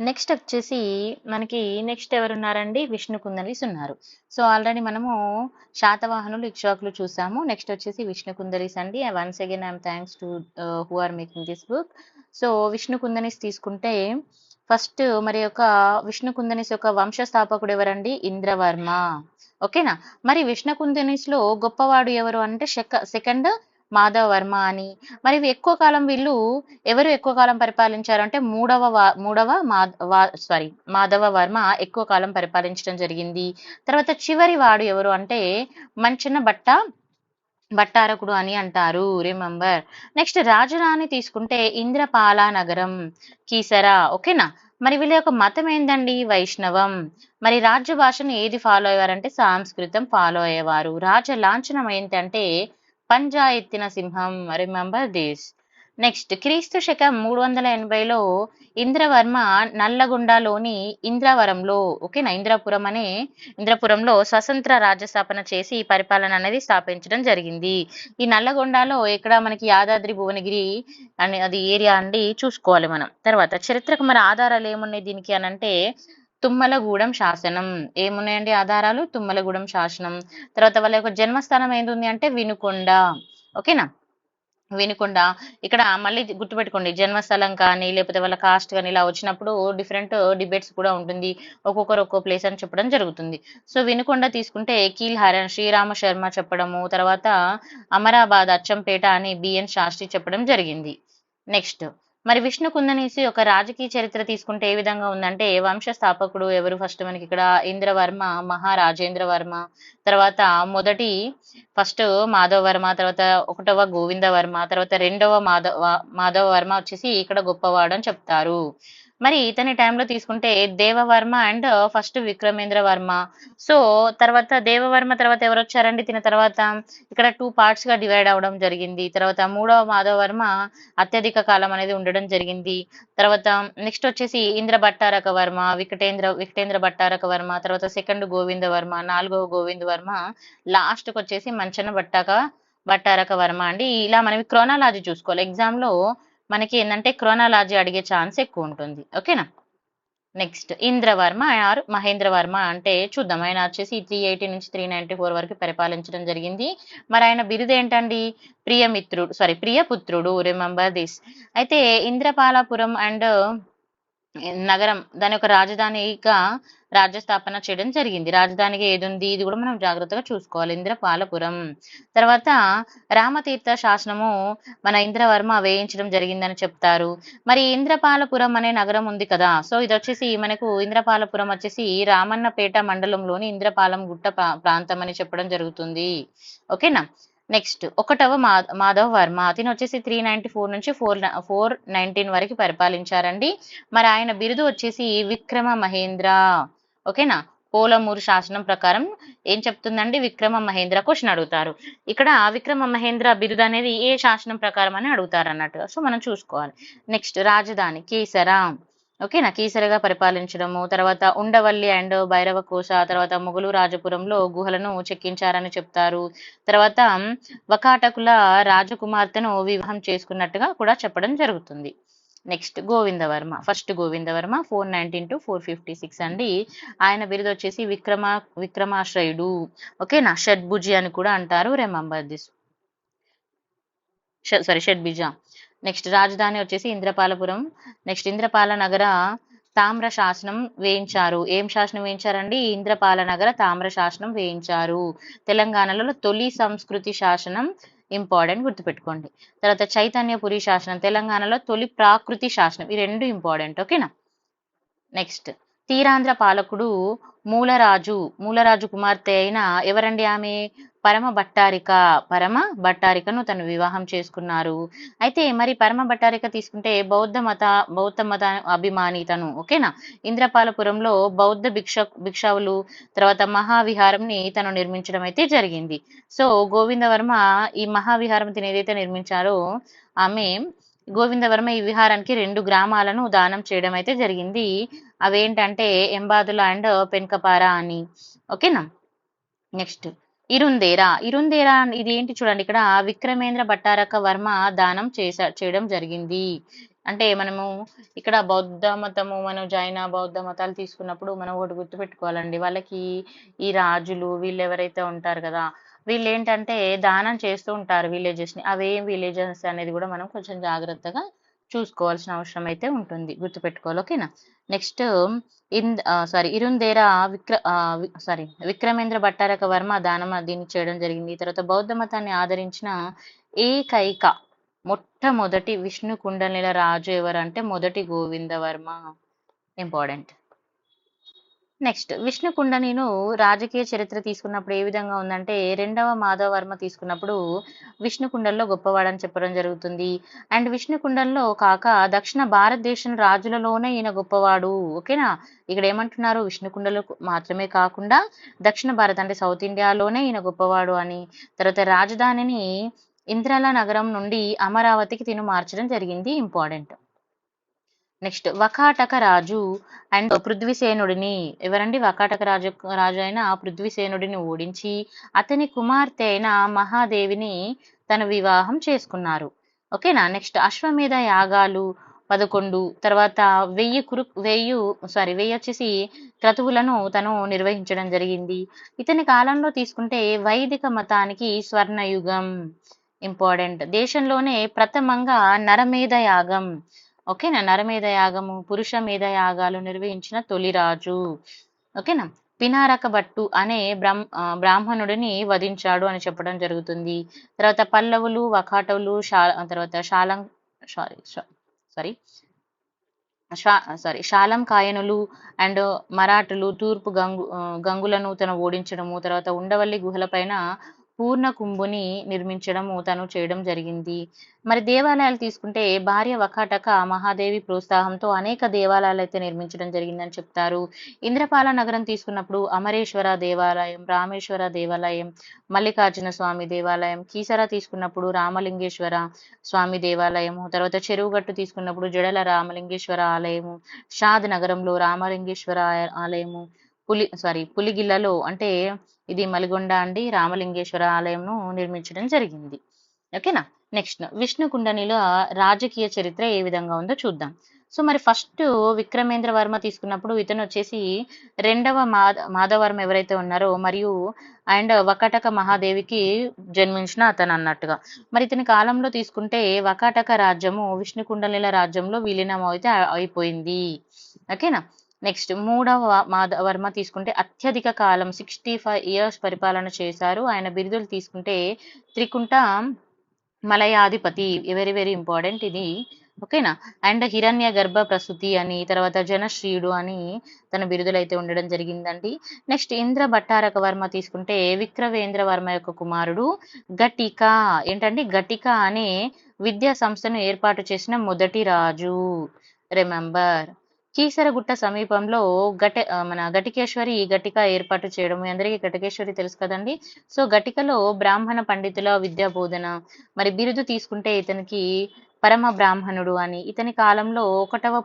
Next వచ్చేసి మనకి next ఎవరున్నారండి? Vishnu కుందలీస్ ఉన్నారు. సో, ఆల్రెడీ మనము శాతవాహనులు, ఇక్ష్వాకులు చూసాము. నెక్స్ట్ వచ్చేసి విష్ణు కుందలీస్ అండి. Once again I'm thanks to who are making this book. So, Vishnu Kundinas తీసుకుంటే ఫస్ట్ మరి యొక్క విష్ణు కుందనీస్ యొక్క వంశస్థాపకుడు ఎవరండి? ఇంద్రవర్మ. ఓకేనా? మరి విష్ణు కుందనీస్‌లో గొప్పవాడు ఎవరు అంటే సెకండ్ మాధవవర్మ అని. మరి ఎక్కువ కాలం వీళ్ళు ఎవరు ఎక్కువ కాలం పరిపాలించారు అంటే మూడవ మాధవ వర్మ ఎక్కువ కాలం పరిపాలించడం జరిగింది. తర్వాత చివరి వాడు ఎవరు అంటే మంచన భట్టారకుడు అని అంటారు. రిమెంబర్. నెక్స్ట్ రాజధాని తీసుకుంటే ఇంద్రపాల నగరం కీసరా. ఓకేనా? మరి వీళ్ళ యొక్క మతం ఏందండి? వైష్ణవం. మరి రాజ్య భాషను ఏది ఫాలో అయ్యేవారంటే సంస్కృతం ఫాలో అయ్యేవారు. రాజ లాంఛనం ఏంటంటే పంజా ఎత్తిన సింహం. Remember this. నెక్స్ట్ క్రీస్తు శకం 380లో ఇంద్రవర్మ నల్లగొండలోని ఇంద్రవరంలో ఓకేనా ఇంద్రపురంలో స్వతంత్ర రాజ్యస్థాపన చేసి పరిపాలన అనేది స్థాపించడం జరిగింది. ఈ నల్లగొండలో ఇక్కడ మనకి యాదాద్రి భువనగిరి అనే అది ఏరియా అండి చూసుకోవాలి మనం. తర్వాత చరిత్రకు మరి ఆధారాలు ఏమున్నాయి దీనికి అనంటే తుమ్మలగూడెం శాసనం. ఏమున్నాయండి ఆధారాలు? తుమ్మలగూడెం శాసనం. తర్వాత వాళ్ళ యొక్క జన్మస్థానం ఏంది అంటే వినుకొండ. ఓకేనా? వినుకొండ. ఇక్కడ మళ్ళీ గుర్తుపెట్టుకోండి, జన్మస్థలం కానీ లేకపోతే వాళ్ళ కాస్ట్ కానీ ఇలా వచ్చినప్పుడు డిఫరెంట్ డిబేట్స్ కూడా ఉంటుంది. ఒక్కొక్కరు ఒక్కో ప్లేస్ అని చెప్పడం జరుగుతుంది. సో వినుకొండ తీసుకుంటే కీల్హరన్ శ్రీరామ శర్మ చెప్పడము, తర్వాత అమరాబాద్ అచ్చంపేట అని బిఎన్ శాస్త్రి చెప్పడం జరిగింది. నెక్స్ట్ మరి విష్ణు కుందనీసి ఒక రాజకీయ చరిత్ర తీసుకుంటే ఏ విధంగా ఉందంటే వంశ స్థాపకుడు ఎవరు? ఫస్ట్ మనకి ఇక్కడ ఇంద్రవర్మ, మహారాజేంద్ర వర్మ, తర్వాత ఫస్ట్ మాధవ వర్మ, తర్వాత ఒకటవ గోవింద వర్మ, తర్వాత రెండవ మాధవ వర్మ వచ్చేసి ఇక్కడ గొప్పవాడు అని చెప్తారు. మరి ఇతని టైంలో తీసుకుంటే Devavarma and first Vikramendra Varma. So తర్వాత దేవవర్మ తర్వాత ఎవరు వచ్చారండి? తిన తర్వాత ఇక్కడ 2 parts గా డివైడ్ అవ్వడం జరిగింది. తర్వాత మూడవ మాధవ వర్మ అత్యధిక కాలం అనేది ఉండడం జరిగింది. తర్వాత నెక్స్ట్ వచ్చేసి ఇంద్ర భట్టారక వర్మ, వికటేంద్ర భట్టారక వర్మ, తర్వాత సెకండ్ గోవింద వర్మ, నాలుగవ గోవింద వర్మ, లాస్ట్ కి వచ్చేసి మంచన భట్టారక వర్మ అండి. ఇలా మనం క్రోనాలజీ చూసుకోవాలి. ఎగ్జామ్ లో మనకి ఏంటంటే క్రోనాలజీ అడిగే ఛాన్స్ ఎక్కువ ఉంటుంది. ఓకేనా? నెక్స్ట్ ఇంద్రవర్మ ఆర్ మహేంద్రవర్మ అంటే చూద్దాం. ఆయన వచ్చేసి 380 నుంచి 394 వరకు పరిపాలించడం జరిగింది. మరి ఆయన బిరుదు ఏంటండి? ప్రియపుత్రుడు. Remember this. అయితే ఇంద్రపాలపురం అండ్ నగరం దాని యొక్క రాజధానిగా రాజ్య స్థాపన చేయడం జరిగింది. రాజధానిగా ఏది ఉంది? ఇది కూడా మనం జాగ్రత్తగా చూసుకోవాలి. ఇంద్రపాలపురం. తర్వాత రామతీర్థ శాసనము మన ఇంద్రవర్మ వేయించడం జరిగిందని చెప్తారు. మరి ఇంద్రపాలపురం అనే నగరం ఉంది కదా, సో ఇది వచ్చేసి మనకు ఇంద్రపాలపురం వచ్చేసి రామన్నపేట మండలంలోని ఇంద్రపాలం గుట్ట ప్రాంతం అని చెప్పడం జరుగుతుంది. ఓకేనా? నెక్స్ట్ ఒకటవ మాధవ వర్మ. అతను వచ్చేసి 394 నుంచి 419 వరకు పరిపాలించారండి. మరి ఆయన బిరుదు వచ్చేసి విక్రమ మహేంద్ర. ఓకేనా? పోలమూరు శాసనం ప్రకారం ఏం చెప్తుందండి? విక్రమ మహేంద్ర క్వశ్చన్ అడుగుతారు. ఇక్కడ విక్రమ మహేంద్ర బిరుదు అనేది ఏ శాసనం ప్రకారం అని అడుగుతారు అన్నట్టుగా. సో మనం చూసుకోవాలి. నెక్స్ట్ రాజధాని కీసరా. ఓకేనా? కీసరగా పరిపాలించడము. తర్వాత ఉండవల్లి అండ్ భైరవకోశ, తర్వాత మొఘలు రాజపురంలో గుహలను చెక్కించారని చెప్తారు. తర్వాత వకాటకుల రాజకుమార్తెను వివాహం చేసుకున్నట్టుగా కూడా చెప్పడం జరుగుతుంది. Next Govinda Varma. First Govinda Varma 419 to 456 అండి. ఆయన బిరుదు వచ్చేసి విక్రమాశ్రయుడు. ఓకేనా? షడ్భుజి అని కూడా అంటారు. Remember this. షడ్భుజ. నెక్స్ట్ రాజధాని వచ్చేసి ఇంద్రపాలపురం. నెక్స్ట్ ఇంద్రపాల నగర తామ్ర శాసనం వేయించారు. ఏం శాసనం వేయించారండి? ఇంద్రపాల నగర తామ్ర శాసనం వేయించారు. తెలంగాణలో తొలి సంస్కృతి శాసనం ఇంపార్టెంట్, గుర్తుపెట్టుకోండి. తర్వాత చైతన్యపురి శాసనం తెలంగాణలో తొలి ప్రాకృతి శాసనం. ఈ రెండు ఇంపార్టెంట్. ఓకేనా? నెక్స్ట్ తీరాంధ్ర పాలకుడు మూలరాజు కుమార్తె అయిన ఎవరండి ఆమె? పరమ భట్టారికను తను వివాహం చేసుకున్నారు. అయితే మరి పరమ భట్టారిక తీసుకుంటే బౌద్ధ మత అభిమాని తను. ఓకేనా? ఇంద్రపాలపురంలో బౌద్ధ భిక్షవులు తర్వాత మహావిహారంని తను నిర్మించడం అయితే జరిగింది. సో గోవిందవర్మ ఈ మహావిహారం ఏదైతే నిర్మించారో గోవిందవర్మ ఈ విహారానికి 2 గ్రామాలను దానం చేయడం అయితే జరిగింది. అవేంటంటే ఎంబాదుల అండ్ పెన్కపార అని. ఓకేనా? నెక్స్ట్ ఇరుందేరా. ఇది ఏంటి చూడండి, ఇక్కడ విక్రమేంద్ర భట్టారక వర్మ దానం చేయడం జరిగింది. అంటే మనము ఇక్కడ బౌద్ధ మతము, మనం జైన బౌద్ధ మతాలు తీసుకున్నప్పుడు మనం ఒకటి గుర్తుపెట్టుకోవాలండి. వాళ్ళకి ఈ రాజులు వీళ్ళెవరైతే ఉంటారు కదా! వీళ్ళేంటంటే దానం చేస్తూ ఉంటారు విలేజెస్‌ని. అవేం విలేజెస్ అనేది గూడా మనం కొంచెం జాగ్రత్తగా చూసుకోవాల్సిన అవసరం అయితే ఉంటుంది. గుర్తుపెట్టుకోవాలి. ఓకేనా? నెక్స్ట్ ఇరుందేరా విక్రమేంద్ర భట్టారక వర్మ దానం దీన్ని చేయడం జరిగింది. తర్వాత బౌద్ధ మతాన్ని ఆదరించిన ఏకైక మొట్టమొదటి విష్ణు కుండలిల రాజు ఎవరంటే మొదటి గోవిందవర్మ. ఇంపార్టెంట్. నెక్స్ట్ విష్ణు కుండనిను రాజకీయ చరిత్ర తీసుకున్నప్పుడు ఏ విధంగా ఉందంటే రెండవ మాధవవర్మ తీసుకున్నప్పుడు విష్ణు కుండల్లో గొప్పవాడని చెప్పడం జరుగుతుంది. అండ్ విష్ణు కుండంలో కాక దక్షిణ భారతదేశం రాజులలోనే ఈయన గొప్పవాడు. ఓకేనా? ఇక్కడ ఏమంటున్నారు, విష్ణు కుండలు మాత్రమే కాకుండా దక్షిణ భారత్ అంటే సౌత్ ఇండియాలోనే ఈయన గొప్పవాడు అని. తర్వాత రాజధానిని ఇంద్రల నగరం నుండి అమరావతికి తిను మార్చడం జరిగింది. ఇంపార్టెంట్. నెక్స్ట్ వకాటక రాజు అండ్ పృథ్వీసేనుడిని, ఎవరండి? వకాటక రాజు అయిన పృథ్వీసేనుడిని ఓడించి అతని కుమార్తె అయిన మహాదేవిని తను వివాహం చేసుకున్నారు. ఓకేనా? నెక్స్ట్ అశ్వమేధ యాగాలు 11, తర్వాత 1000 వచ్చేసి క్రతువులను తను నిర్వహించడం జరిగింది. ఇతని కాలంలో తీసుకుంటే వైదిక మతానికి స్వర్ణయుగం. ఇంపార్టెంట్. దేశంలోనే ప్రథమంగా నరమేధ యాగం, ఓకేనా, నరమేధ యాగము, పురుష మేధ యాగాలు నిర్వహించిన తొలి రాజు. ఓకేనా? పినారక భట్టు అనే బ్రాహ్మణుడిని వధించాడు అని చెప్పడం జరుగుతుంది. తర్వాత పల్లవులు, వకాటవులు, తర్వాత శాలం కాయనులు అండ్ మరాఠులు తూర్పు గంగులను తను ఓడించడము, తర్వాత ఉండవల్లి గుహలపైన పూర్ణ కుంభుని నిర్మించడము తను చేయడం జరిగింది. మరి దేవాలయాలు తీసుకుంటే భార్య వకాటక మహాదేవి ప్రోత్సాహంతో అనేక దేవాలయాలు అయితే నిర్మించడం జరిగిందని చెప్తారు. ఇంద్రపాల నగరం తీసుకున్నప్పుడు అమరేశ్వర దేవాలయం, రామేశ్వర దేవాలయం, మల్లికార్జున స్వామి దేవాలయం. కీసర తీసుకున్నప్పుడు రామలింగేశ్వర స్వామి దేవాలయము, తర్వాత చెరువుగట్టు తీసుకున్నప్పుడు జడల రామలింగేశ్వర ఆలయము, షాద్ నగరంలో రామలింగేశ్వర ఆలయము, పులిగిల్లలో అంటే ఇది మలిగొండ అండి, రామలింగేశ్వర ఆలయంను నిర్మించడం జరిగింది. ఓకేనా? నెక్స్ట్ విష్ణు కుండనిల రాజకీయ చరిత్ర ఏ విధంగా ఉందో చూద్దాం. సో మరి ఫస్ట్ విక్రమేంద్ర వర్మ తీసుకున్నప్పుడు ఇతను వచ్చేసి రెండవ మాధవర్మ ఎవరైతే ఉన్నారో మరియు అండ్ వకాటక మహాదేవికి జన్మించిన అతను అన్నట్టుగా. మరి ఇతని కాలంలో తీసుకుంటే వకాటక రాజ్యము విష్ణు కుండలిల రాజ్యంలో విలీనం అయితే అయిపోయింది. ఓకేనా? నెక్స్ట్ మూడవ మాధవర్మ తీసుకుంటే అత్యధిక కాలం 65 years పరిపాలన చేశారు. ఆయన బిరుదులు తీసుకుంటే త్రికుంట మలయాధిపతి, వెరీ వెరీ ఇంపార్టెంట్ ఇది. ఓకేనా? అండ్ హిరణ్య గర్భ ప్రసూతి అని, తర్వాత జనశ్రీయుడు అని తన బిరుదులైతే ఉండడం జరిగిందండి. నెక్స్ట్ ఇంద్ర భట్టారక వర్మ తీసుకుంటే విక్రవేంద్ర వర్మ యొక్క కుమారుడు. ఘటిక ఏంటండి? ఘటిక అనే విద్యా సంస్థను ఏర్పాటు చేసిన మొదటి రాజు. రిమెంబర్. కీసరగుట్ట సమీపంలో మన ఘటికేశ్వరి ఘటిక ఏర్పాటు చేయడం. మీ అందరికీ ఘటికేశ్వరి తెలుసు కదండి. సో ఘటికలో బ్రాహ్మణ పండితుల విద్యా బోధన. మరి బిరుదు తీసుకుంటే ఇతనికి పరమ బ్రాహ్మణుడు అని. ఇతని కాలంలో ఒకటవ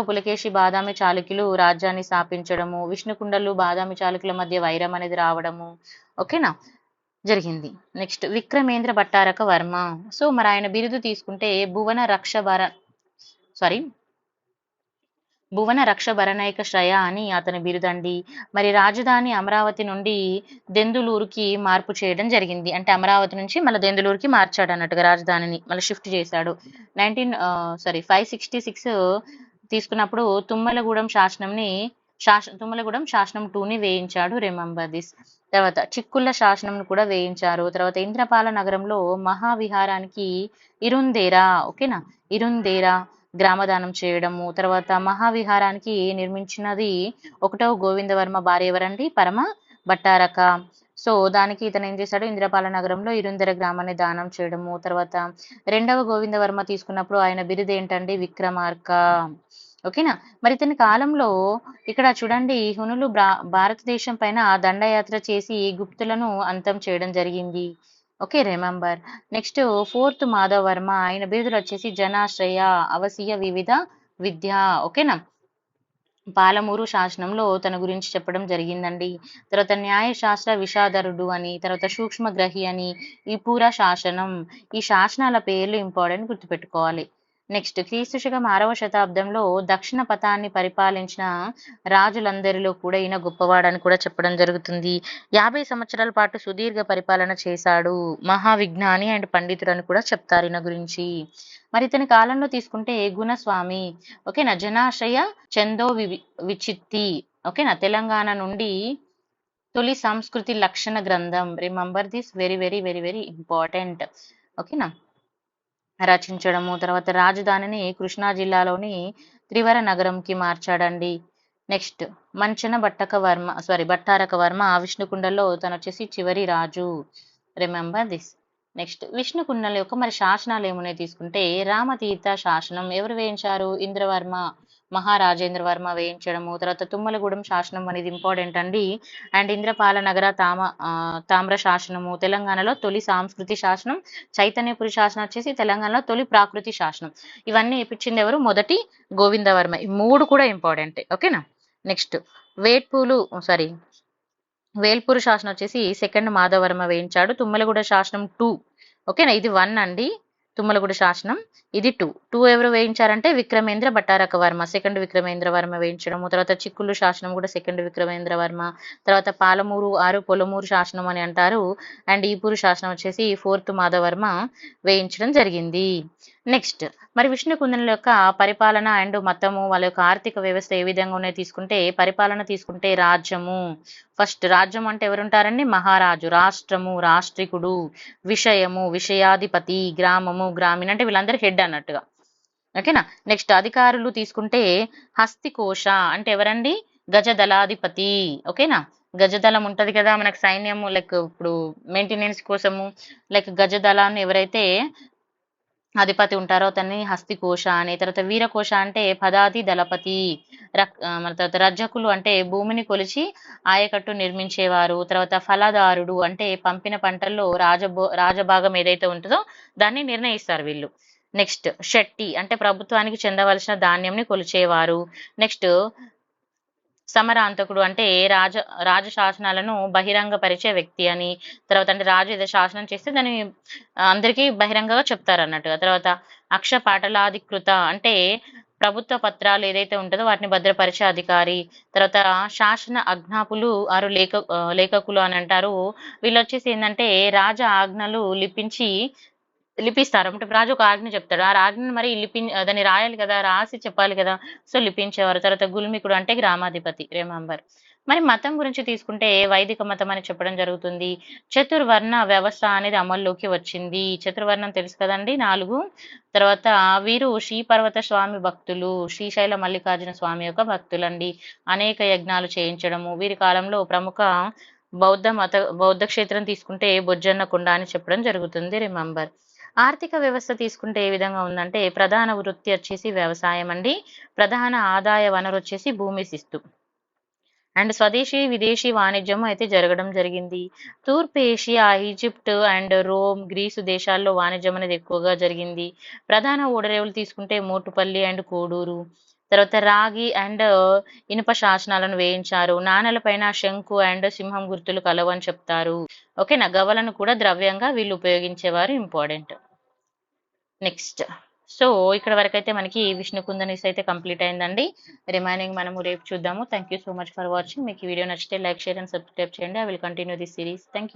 పులకేశి బాదామి చాళుక్యులు రాజ్యాన్ని స్థాపించడము, విష్ణుకుండలు బాదామి చాళుక్యుల మధ్య వైరం అనేది రావడము, ఓకేనా, జరిగింది. నెక్స్ట్ విక్రమేంద్ర భట్టారక వర్మ. సో మరి ఆయన బిరుదు తీసుకుంటే భువన రక్ష భరణైక శ్రయ అని అతని బిరుదండి. మరి రాజధాని అమరావతి నుండి దెందులూరుకి మార్పు చేయడం జరిగింది. అంటే అమరావతి నుంచి మళ్ళీ దెందులూరుకి మార్చాడు అన్నట్టుగా, రాజధానిని మళ్ళీ షిఫ్ట్ చేశాడు. 566 తీసుకున్నప్పుడు తుమ్మలగూడెం శాసనం 2ని వేయించాడు. Remember this. తర్వాత చిక్కుళ్ళ శాసనం కూడా వేయించారు. తర్వాత ఇంద్రపాల నగరంలో మహావిహారానికి ఇరుందేరా గ్రామదానం చేయడము. తర్వాత మహావిహారానికి నిర్మించినది 1వ గోవిందవర్మ భార్య ఎవరండి? పరమ భట్టారక. సో దానికి ఇతను ఏం చేశాడు? ఇంద్రపాల నగరంలో ఇరుందెర గ్రామాన్ని దానం చేయడము. తర్వాత 2వ గోవిందవర్మ తీసుకున్నప్పుడు ఆయన బిరుదు ఏంటండి? విక్రమార్క. ఓకేనా? మరి ఇతని కాలంలో ఇక్కడ చూడండి, హునులు భారతదేశం పైన దండయాత్ర చేసి గుప్తులను అంతం చేయడం జరిగింది. Okay, remember. Next 4th Madhava Varma, ఆయన బిరుదులు వచ్చేసి జనాశ్రయ, అవసీయ, వివిధ విద్య. ఓకేనా? పాలమూరు శాసనంలో తన గురించి చెప్పడం జరిగిందండి. తర్వాత న్యాయశాస్త్ర విషాదరుడు అని, తర్వాత సూక్ష్మగ్రహి అని, ఈ పూర శాసనం. ఈ శాసనాల పేర్లు ఇంపార్టెంట్, గుర్తుపెట్టుకోవాలి. నెక్స్ట్ క్రీస్తు శకం 6వ శతాబ్దంలో దక్షిణ పథాన్ని పరిపాలించిన రాజులందరిలో కూడా ఈయన గొప్పవాడని కూడా చెప్పడం జరుగుతుంది. 50 సంవత్సరాల పాటు సుదీర్ఘ పరిపాలన చేశాడు. మహావిజ్ఞాని అండ్ పండితుడు అని కూడా చెప్తారు ఈయన గురించి. మరి ఇతని కాలంలో తీసుకుంటే గుణస్వామి, ఓకేనా, జనాశయ చందో విచిత్తి, ఓకేనా, తెలంగాణ నుండి తొలి సంస్కృతి లక్షణ గ్రంథం, remember this, very very very very important, ఓకేనా, రచించడము. తర్వాత రాజధానిని కృష్ణా జిల్లాలోని త్రివర నగరంకి మార్చాడండి. నెక్స్ట్ మంచన భట్టారక వర్మ విష్ణుకుండలో తను వచ్చేసి చివరి రాజు, రిమెంబర్ దిస్. నెక్స్ట్ విష్ణుకుండల యొక్క మరి శాసనాలు ఏమున్నాయి తీసుకుంటే రామతీర్థ శాసనం ఎవరు వేయించారు? ఇంద్రవర్మ, మహారాజేంద్ర వర్మ వేయించడము. తర్వాత తుమ్మలగూడెం శాసనం అనేది ఇంపార్టెంట్ అండి. అండ్ ఇంద్రపాల నగర తామ్ర శాసనము తెలంగాణలో తొలి సాంస్కృతి శాసనం. చైతన్యపురి శాసనం వచ్చేసి తెలంగాణలో తొలి ప్రాకృతి శాసనం. ఇవన్నీ ఇప్పించింది ఎవరు? మొదటి గోవిందవర్మ. ఈ 3 కూడా ఇంపార్టెంట్, ఓకేనా. నెక్స్ట్ వేల్పూరు శాసనం వచ్చేసి సెకండ్ మాధవవర్మ వేయించాడు. తుమ్మలగూడ శాసనం 2, ఓకేనా, ఇది 1 అండి. తుమ్మలగూడ శాసనం ఇది 2 ఎవరు వేయించారంటే విక్రమేంద్ర భట్టారక వర్మ, సెకండ్ విక్రమేంద్ర వర్మ వేయించడము. తర్వాత చిక్కుళ్ళు శాసనం కూడా సెకండ్ విక్రమేంద్ర వర్మ. తర్వాత పాలమూరు పొలమూరు శాసనం అని అంటారు. అండ్ ఈపూరు శాసనం వచ్చేసి 4th మాధవర్మ వేయించడం జరిగింది. నెక్స్ట్ మరి విష్ణుకుందనుల యొక్క పరిపాలన అండ్ మతము, వాళ్ళ యొక్క ఆర్థిక వ్యవస్థ ఏ విధంగా ఉన్నాయో తీసుకుంటే పరిపాలన తీసుకుంటే రాజ్యము. ఫస్ట్ రాజ్యం అంటే ఎవరుంటారండి? మహారాజు. రాష్ట్రము, రాష్ట్రికుడు. విషయము, విషయాధిపతి. గ్రామము, గ్రామీణ, అంటే వీళ్ళందరూ హెడ్ అన్నట్టుగా, ఓకేనా. నెక్స్ట్ అధికారులు తీసుకుంటే హస్తికోశ అంటే ఎవరండి? గజదళాధిపతి, ఓకేనా. గజదళం ఉంటది కదా మనకు సైన్యము, లైక్ ఇప్పుడు మెయింటెనెన్స్ కోసము, లైక్ గజదళాన్ని ఎవరైతే అధిపతి ఉంటారో అతన్ని హస్తికోశ అని. తర్వాత వీరకోశ అంటే పదాది దళపతి. మన తర్వాత రజ్జకులు అంటే భూమిని కొలిచి ఆయకట్టు నిర్మించేవారు. తర్వాత ఫలదారుడు అంటే పంపిన పంటల్లో రాజభాగం ఏదైతే ఉంటుందో దాన్ని నిర్ణయిస్తారు వీళ్ళు. నెక్స్ట్ షెట్టి అంటే ప్రభుత్వానికి చెందవలసిన ధాన్యంని కొలిచేవారు. నెక్స్ట్ సమరాంతకుడు అంటే రాజ శాసనాలను బహిరంగపరిచే వ్యక్తి అని. తర్వాత అంటే రాజు ఏదో శాసనం చేస్తే దాన్ని అందరికీ బహిరంగంగా చెప్తారు అన్నట్టుగా. తర్వాత అక్షపాటలాధికృత అంటే ప్రభుత్వ పత్రాలు ఏదైతే ఉంటుందో వాటిని భద్రపరిచే అధికారి. తర్వాత శాసన అజ్ఞాపులు లేఖకులు అని అంటారు. వీళ్ళు వచ్చేసి ఏంటంటే రాజ ఆజ్ఞలు లిపిస్తారు. అంటే రాజు ఒక ఆజ్ఞ చెప్తాడు, ఆ ఆజ్ఞను మరి దాన్ని రాయాలి కదా, రాసి చెప్పాలి కదా, సో లిపించేవారు. తర్వాత గుల్మికుడు అంటే గ్రామాధిపతి, రిమెంబర్. మరి మతం గురించి తీసుకుంటే వైదిక మతం అని చెప్పడం జరుగుతుంది. చతుర్వర్ణ వ్యవస్థ అనేది అమల్లోకి వచ్చింది. చతుర్వర్ణం తెలుసు కదండి, 4. తర్వాత వీరు శ్రీపర్వత స్వామి భక్తులు, శ్రీశైల మల్లికార్జున స్వామి యొక్క భక్తులండి. అనేక యజ్ఞాలు చేయించడము. వీరి కాలంలో ప్రముఖ బౌద్ధ క్షేత్రం తీసుకుంటే బొజ్జన్న కొండ అని చెప్పడం జరుగుతుంది, రిమెంబర్. ఆర్థిక వ్యవస్థ తీసుకుంటే ఏ విధంగా ఉందంటే ప్రధాన వృత్తి వచ్చేసి వ్యవసాయం అండి. ప్రధాన ఆదాయ వనరు వచ్చేసి భూమి శిస్తు. అండ్ స్వదేశీ విదేశీ వాణిజ్యం అయితే జరగడం జరిగింది. తూర్పు Asia, Egypt and Rome, Greece దేశాల్లో వాణిజ్యం అనేది ఎక్కువగా జరిగింది. ప్రధాన ఓడరేవులు తీసుకుంటే మోటుపల్లి అండ్ కోడూరు. తర్వాత రాగి అండ్ ఇనుప శాసనాలను వేయించారు. నాణేలపైన శంకు అండ్ సింహం గుర్తులు కలవని చెప్తారు, ఓకేనా. గవలను కూడా ద్రవ్యంగా వీళ్ళు ఉపయోగించేవారు, ఇంపార్టెంట్. నెక్స్ట్ సో ఇక్కడ వరకు అయితే మనకి విష్ణుకుందనిస్ అయితే కంప్లీట్ అయిందండి. రిమైనింగ్ మనము రేపు చూద్దాము. Thank you so much for watching. మీకు ఈ వీడియో నచ్చితే లైక్, షేర్ అండ్ సబ్స్క్రైబ్ చేయండి. I will continue this series. Thank you.